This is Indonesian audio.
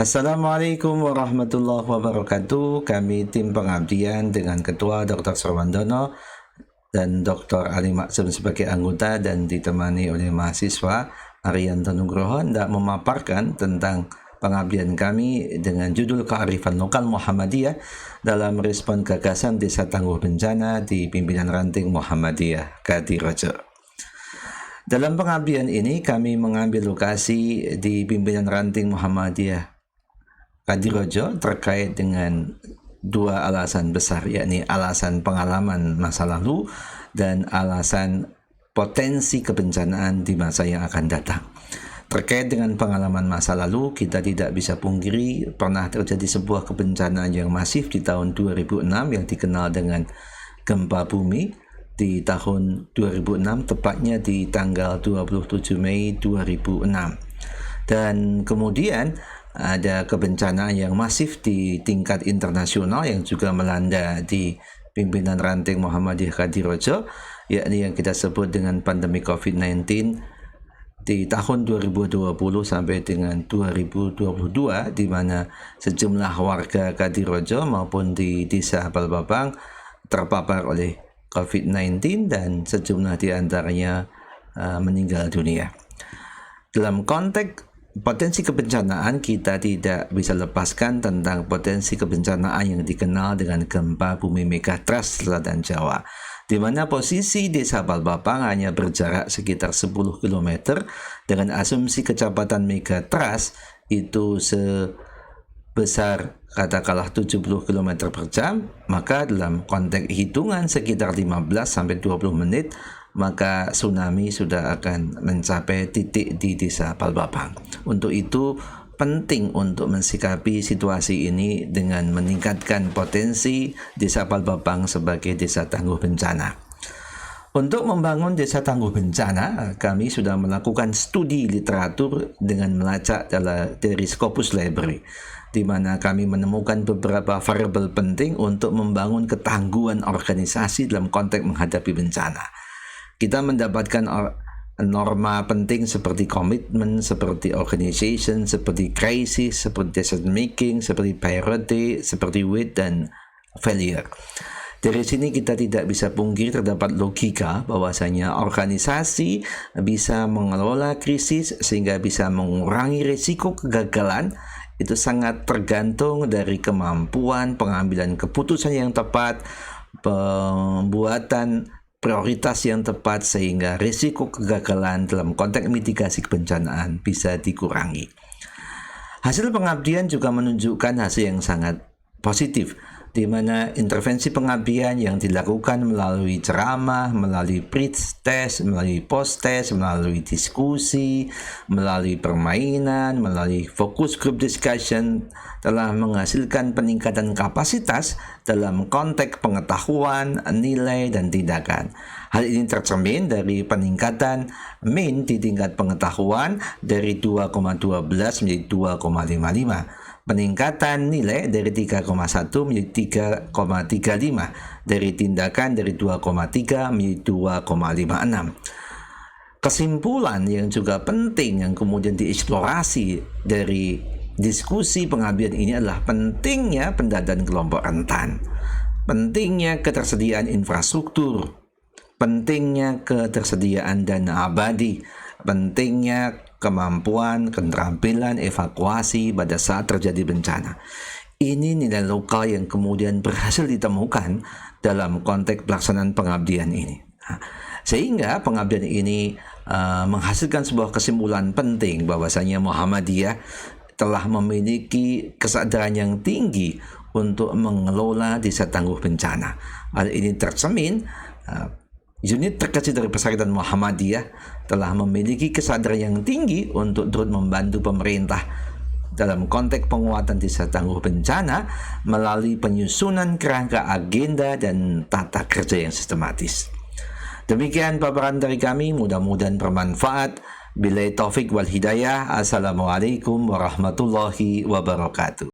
Assalamualaikum warahmatullahi wabarakatuh. Kami tim pengabdian dengan Ketua Dr. Sarwandono dan Dr. Ali Maksum sebagai anggota dan ditemani oleh mahasiswa Arianto Nugroho hendak memaparkan tentang pengabdian kami dengan judul Kearifan Lokal Muhammadiyah dalam respon gagasan Desa Tangguh Bencana di pimpinan ranting Muhammadiyah Kadirojo. Dalam pengabdian ini kami mengambil lokasi di pimpinan ranting Muhammadiyah Kadirojo terkait dengan dua alasan besar, yakni alasan pengalaman masa lalu dan alasan potensi kebencanaan di masa yang akan datang. Terkait dengan pengalaman masa lalu, kita tidak bisa pungkiri pernah terjadi sebuah kebencanaan yang masif di tahun 2006 yang dikenal dengan gempa bumi di tahun 2006, tepatnya di tanggal 27 Mei 2006. Dan kemudian ada kebencanaan yang masif di tingkat internasional yang juga melanda di pimpinan ranting Muhammadiyah Kadirojo, yakni yang kita sebut dengan pandemi COVID-19 di tahun 2020 sampai dengan 2022, di mana sejumlah warga Kadirojo maupun di Desa Balbabang terpapar oleh COVID-19 dan sejumlah di antaranya meninggal dunia. Dalam konteks potensi kebencanaan, kita tidak bisa lepaskan tentang potensi kebencanaan yang dikenal dengan gempa bumi megatrust selatan Jawa, di mana posisi Desa Balbapang hanya berjarak sekitar 10 km dengan asumsi kecepatan megatrust itu sebesar katakanlah 70 km per jam, maka dalam konteks hitungan sekitar 15-20 menit maka tsunami sudah akan mencapai titik di Desa Balbapang. Untuk itu penting untuk mensikapi situasi ini dengan meningkatkan potensi Desa Balbapang sebagai desa tangguh bencana. Untuk membangun desa tangguh bencana, kami sudah melakukan studi literatur dengan melacak dari Scopus Library, di mana kami menemukan beberapa variabel penting untuk membangun ketangguhan organisasi dalam konteks menghadapi bencana. Kita mendapatkan norma penting seperti komitmen, seperti organization, seperti crisis, seperti decision making, seperti priority, seperti weight, dan failure. Dari sini kita tidak bisa pungkiri terdapat logika bahwasanya organisasi bisa mengelola krisis sehingga bisa mengurangi risiko kegagalan. Itu sangat tergantung dari kemampuan pengambilan keputusan yang tepat, pembuatan prioritas yang tepat sehingga risiko kegagalan dalam konteks mitigasi kebencanaan bisa dikurangi. Hasil pengabdian juga menunjukkan hasil yang sangat positif, di mana intervensi pengabdian yang dilakukan melalui ceramah, melalui pre-test, melalui post-test, melalui diskusi, melalui permainan, melalui focus group discussion telah menghasilkan peningkatan kapasitas dalam konteks pengetahuan, nilai, dan tindakan. Hal ini tercermin dari peningkatan MIN di tingkat pengetahuan dari 2,12 menjadi 2,55. Peningkatan nilai dari 3,1 menjadi 3,35, dari tindakan dari 2,3 menjadi 2,56. Kesimpulan yang juga penting yang kemudian dieksplorasi dari diskusi pengabdian ini adalah pentingnya pendataan kelompok rentan, pentingnya ketersediaan infrastruktur, pentingnya ketersediaan dana abadi, pentingnya kemampuan, keterampilan, evakuasi pada saat terjadi bencana. Ini nilai lokal yang kemudian berhasil ditemukan dalam konteks pelaksanaan pengabdian ini. Sehingga pengabdian ini menghasilkan sebuah kesimpulan penting bahwasanya Muhammadiyah telah memiliki kesadaran yang tinggi untuk mengelola desa tangguh bencana. Hal ini tercermin unit terkecil dari Perserikatan Muhammadiyah telah memiliki kesadaran yang tinggi untuk turut membantu pemerintah dalam konteks penguatan desa tangguh bencana melalui penyusunan kerangka agenda dan tata kerja yang sistematis. Demikian paparan dari kami, mudah-mudahan bermanfaat. Billahi taufik wal hidayah. Assalamualaikum warahmatullahi wabarakatuh.